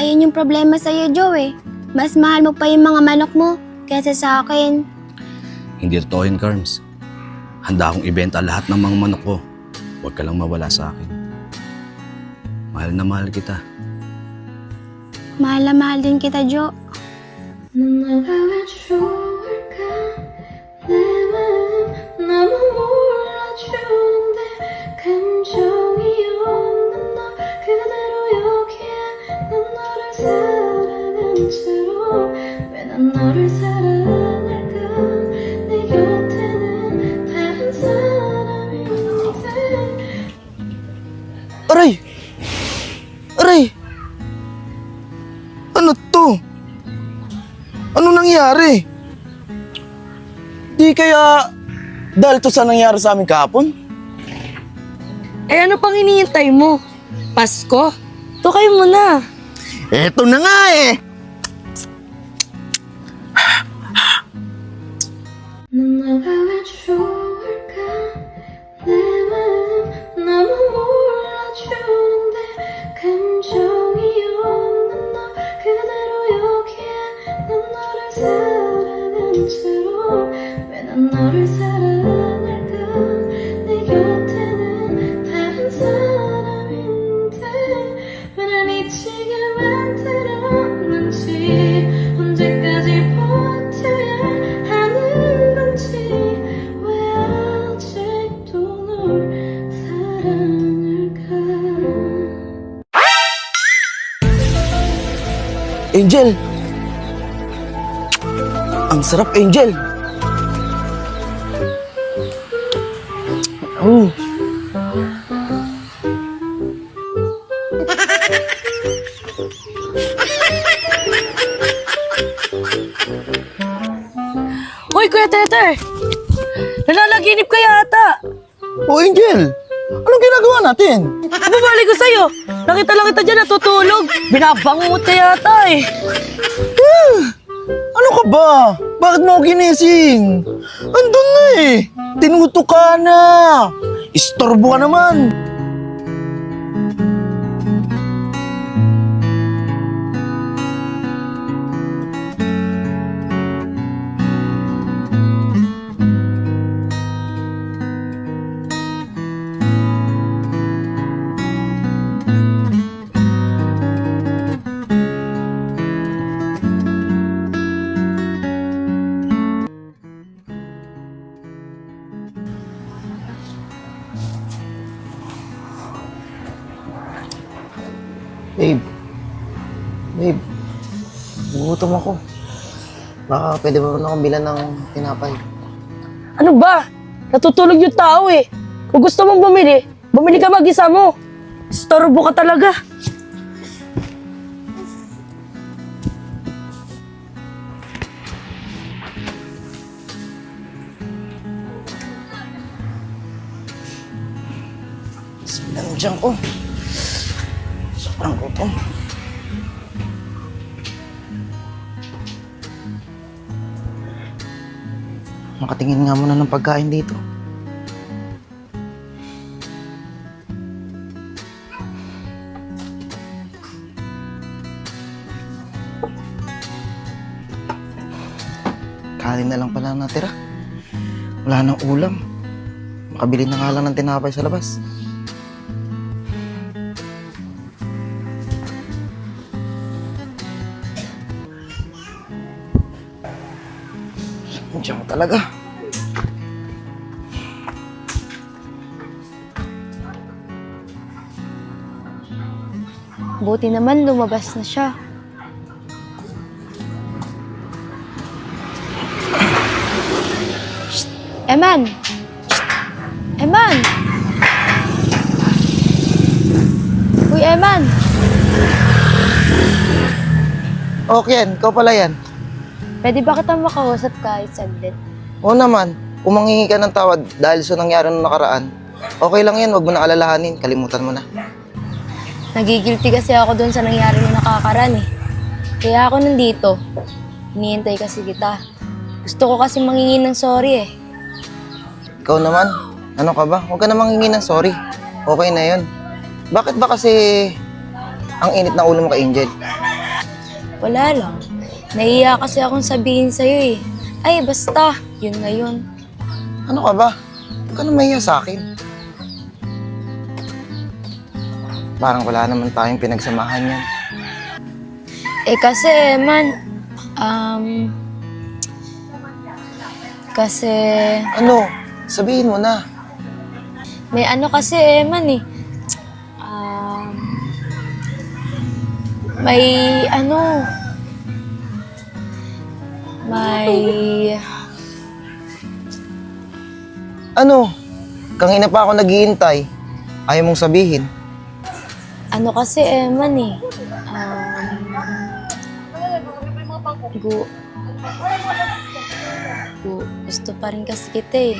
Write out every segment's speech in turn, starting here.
Ayun yung problema sa'yo, Joe eh. Mas mahal mo pa yung mga manok mo kaysa sa akin. Hindi totoo yun, Carms. Handa akong ibenta lahat ng mga manok ko. Huwag ka lang mawala sa akin. Mahal na mahal kita. Mahal na mahal din kita, Joe. 너가 왜 좋을까 내 마음 너무 몰라주는데 감정이 없는 너 그대로 여기에 난 너를 사랑한 채로 왜 난 너를 사랑할까 내 곁에는 다른 사람인데 Aray! Aray! Ano to? Ano nangyari? Di kaya dahil to sa nangyari sa amin kahapon? Eh ano pang hinihintay mo? Pasko? Tukay mo na. Eto na nga eh! 너가 왜 좋을까 내 마음 너무 몰라주는데 감정이 없는 너 그대로 여기에 난 너를 사랑한 채로 왜 난 너를 사랑할까 내 곁에는 다른 사람인데 왜 날 미치게 만들었는지 언제까지 버텨야 하는 건지 왜 아직도 널 사랑할까 Angel! Ang sarap, Angel! Oh. Hoy, Kuya Teter! Nananaginip ka yata! Oh, Angel! Anong ginagawa natin? Babalik ko sa'yo! Nakita lang kita dyan natutulog! Binabangot ka yata eh! Ano ka ba? Bakit mo ako ginising? Andun na eh! Tinuto ka na! Istorbo ka naman! Babe, gugutom ako. Baka pwede ba rin akong bilan ng tinapay? Ano ba? Natutulog yung tao eh! Kung gusto mong bumili, bumili ka mag-isa mo! Istorbo ka talaga! Sinang dyan ko. Sobrang gutom. Makatingin nga muna ng pagkain dito. Kanin na lang pala natira. Wala nang ulam. Makabili na nga lang ng tinapay sa labas. Diyan ko talaga. Buti naman lumabas na siya. Shh! Eman! Shh! Eman! Uy, Eman! Okay yan, ikaw pala yan. Pwede ba kita makausap kahit saglit? Oo naman, kung manghingi ka ng tawad dahil sa nangyari nung nakaraan, okay lang yan, wag mo na alalahanin, kalimutan mo na. Nagigilty kasi ako dun sa nangyari nung nakakaraan eh. Kaya ako nandito. Hinihintay kasi kita. Gusto ko kasi manghingi ng sorry eh. Ikaw naman, ano ka ba? Huwag ka na manghingi ng sorry. Okay na yun. Bakit ba kasi ang init ng ulo mo kay Angel? Wala lang. Naiiya kasi akong sabihin sa'yo eh. Ay, basta. Yun na yun. Ano ka ba? Huwag ka na mahiya sa akin. Parang wala naman tayong pinagsamahan yan. Eh kasi, Eman, kasi Ano? Sabihin mo na. may ano kasi, Eman eh. May ano, may Ano? Kanina pa ako naghihintay. Ayaw mong sabihin. ano kasi, Eman eh. Gusto pa rin kasi kita eh.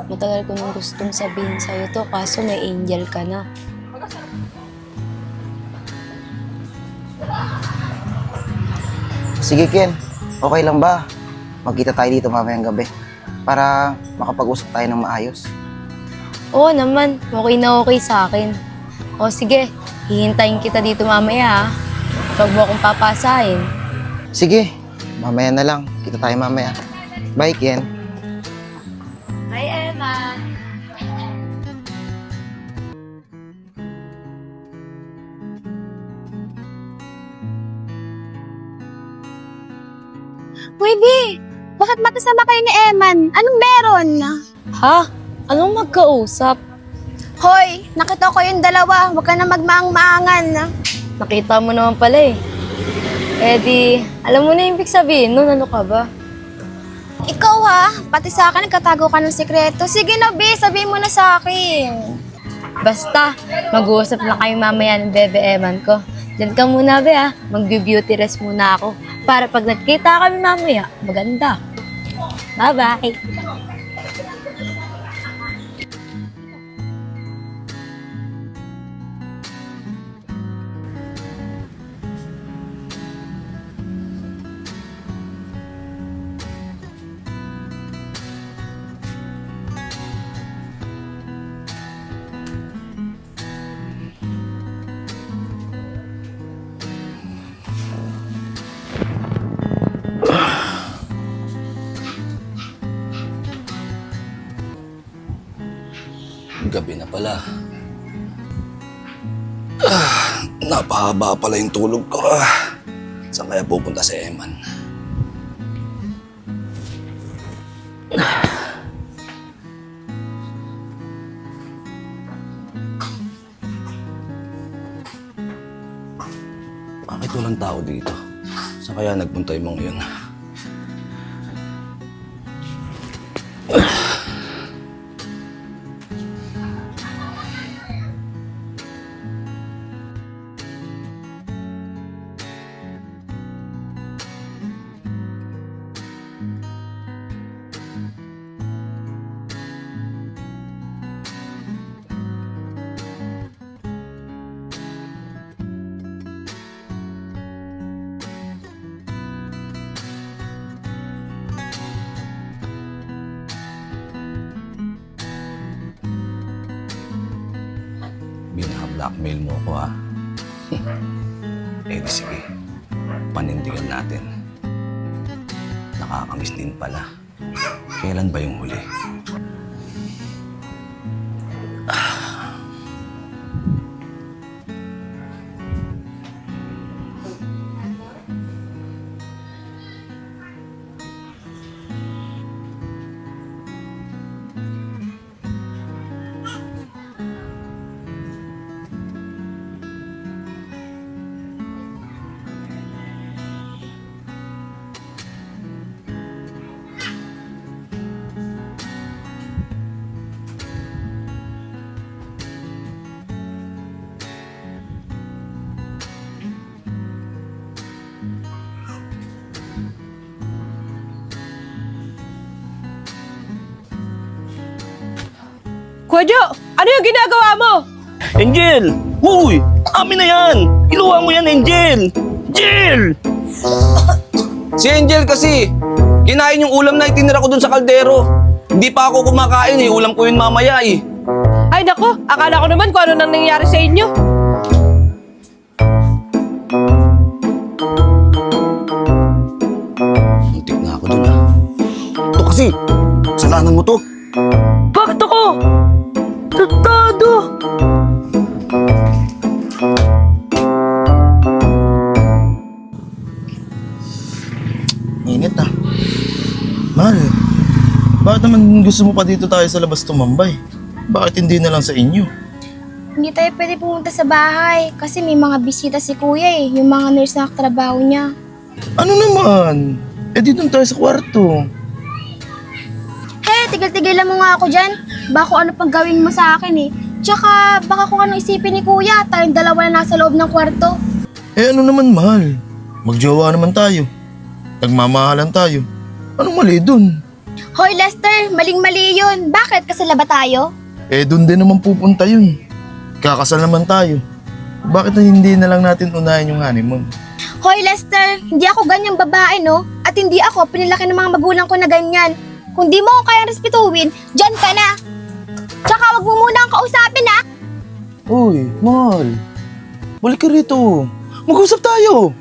Matagal ko nang gustong sabihin sa'yo to, kaso may angel ka na. Sige, Ken. Okay lang ba? Magkita tayo dito mamayang gabi para makapag-usap tayo ng maayos. Oo naman, okay na okay sa akin. O sige, hihintayin kita dito mamaya ha. Huwag mo akong papasahin. Sige, mamaya na lang. Kita tayo mamaya. Bye, Ken. Bye, Emma. Uy, B! Bakit magkasama kayo ni Eman? Anong meron? Ha? Anong magkausap? Hoy, nakita ko yung dalawa. Huwag ka na magmaang-maangan. Nakita mo naman pala eh. Eh di, alam mo na yung ibig sabihin nun, ano ka ba? Ikaw ha, pati sa akin nagkatago ka ng sekreto. Sige na, B, sabihin mo na sa akin. Basta, mag-uusap lang kayo mamaya ng bebe Eman ko. Diyan ka muna, be ha. Mag-beauty rest muna ako. Para pag nagkita kami mamaya, maganda. Bye-bye. Gabi na pala. Napahaba pala yung tulog ko. Saan kaya pupunta si Eman? Bakit walang tao dito? Saan kaya nagpunta yung mga yun? Binaha-blackmail mo ko ha. Eh di sige, panindigan natin. Nakakamiss din pala. Kailan ba yung huli? Kuya Jo, ano yung ginagawa mo? Angel! Uy! Amin na yan! Iluwa mo yan, Angel! Angel! Si Angel kasi, kinain yung ulam na itinira ko dun sa kaldero. Hindi pa ako kumakain eh, ulam ko yun mamaya eh. Ay nako, akala ko naman kung ano nang nangyari sa inyo. mo to? Bakit ako? Tratado! Init na. Mahal, bakit naman gusto mo pa dito tayo sa labas tumambay? Bakit hindi na lang sa inyo? Hindi tayo pwede pumunta sa bahay kasi may mga bisita si kuya eh, yung mga nurse na trabaho niya. Ano naman? Eh dito tayo sa kwarto. Hey, tigil-tigilan mo nga ako dyan. Baka kung ano pang gawin mo sa akin eh. Tsaka baka kung anong isipin ni kuya, tayong dalawa na nasa loob ng kwarto. Eh ano naman mahal? Magjowa naman tayo. Nagmamahalan tayo. Anong mali dun? Hoy Lester, maling-mali yun. Bakit? Kasala ba tayo? Eh dun din naman pupunta yun. Kakasal naman tayo. Bakit na hindi na lang natin unahin yung honeymoon? Hoy Lester, hindi ako ganyang babae no? At hindi ako pinilaki ng mga magulang ko na ganyan. Kung di mo ako kayang respetuhin, dyan ka na. Tsaka wag mo muna akong kausapin ha. Uy, mahal. Balik ka rito. Mag-usap tayo.